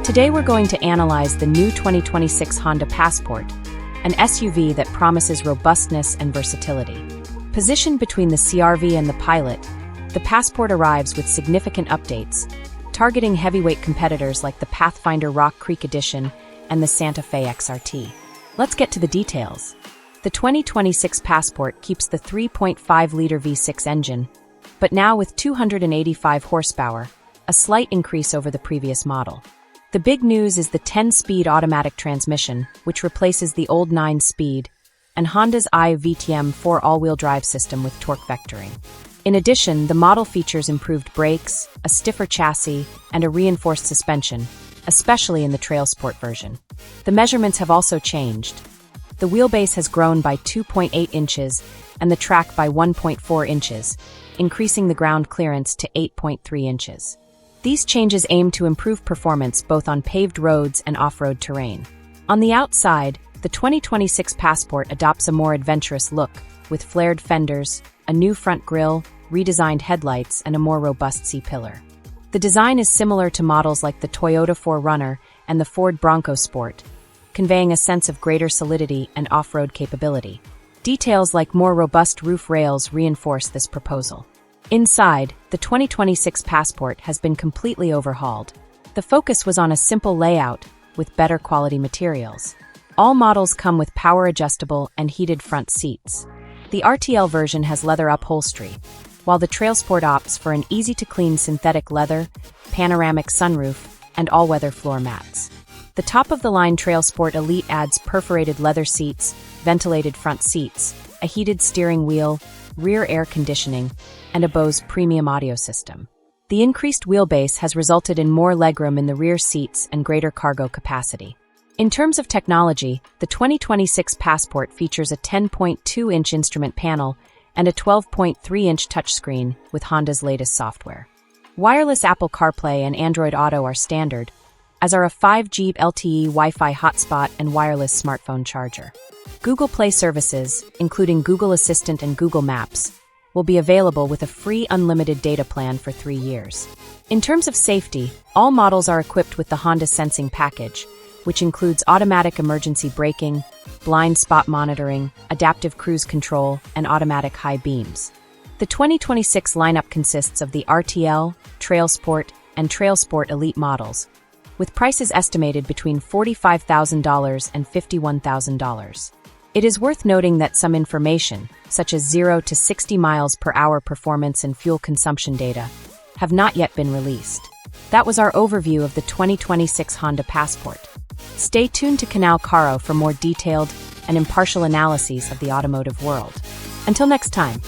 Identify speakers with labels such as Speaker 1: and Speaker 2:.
Speaker 1: Today we're going to analyze the new 2026 Honda Passport, an SUV that promises robustness and versatility. Positioned between the CR-V and the Pilot, the Passport arrives with significant updates, targeting heavyweight competitors like the Pathfinder Rock Creek Edition and the Santa Fe XRT. Let's get to the details. The 2026 Passport keeps the 3.5-liter V6 engine, but now with 285 horsepower, a slight increase over the previous model. The big news is the 10-speed automatic transmission, which replaces the old 9-speed, and Honda's iVTM 4 all-wheel drive system with torque vectoring. In addition, the model features improved brakes, a stiffer chassis, and a reinforced suspension, especially in the TrailSport version. The measurements have also changed. The wheelbase has grown by 2.8 inches and the track by 1.4 inches, increasing the ground clearance to 8.3 inches. These changes aim to improve performance both on paved roads and off-road terrain. On the outside, the 2026 Passport adopts a more adventurous look, with flared fenders, a new front grille, redesigned headlights, and a more robust C-pillar. The design is similar to models like the Toyota 4Runner and the Ford Bronco Sport, conveying a sense of greater solidity and off-road capability. Details like more robust roof rails reinforce this proposal. Inside, the 2026 Passport has been completely overhauled. The focus was on a simple layout with better quality materials. All models come with power-adjustable and heated front seats. The RTL version has leather upholstery, while the TrailSport opts for an easy-to-clean synthetic leather, panoramic sunroof, and all-weather floor mats. The top-of-the-line TrailSport Elite adds perforated leather seats, ventilated front seats, a heated steering wheel, rear air conditioning, and a Bose premium audio system. The increased wheelbase has resulted in more legroom in the rear seats and greater cargo capacity. In terms of technology, the 2026 Passport features a 10.2-inch instrument panel and a 12.3-inch touchscreen with Honda's latest software. Wireless Apple CarPlay and Android Auto are standard, as are a 5G LTE Wi-Fi hotspot and wireless smartphone charger. Google Play services, including Google Assistant and Google Maps, will be available with a free unlimited data plan for 3 years. In terms of safety, all models are equipped with the Honda Sensing package, which includes automatic emergency braking, blind spot monitoring, adaptive cruise control, and automatic high beams. The 2026 lineup consists of the RTL, TrailSport, and TrailSport Elite models, with prices estimated between $45,000 and $51,000. It is worth noting that some information, such as 0 to 60 miles per hour performance and fuel consumption data, have not yet been released. That was our overview of the 2026 Honda Passport. Stay tuned to Canal Caro for more detailed and impartial analyses of the automotive world. Until next time.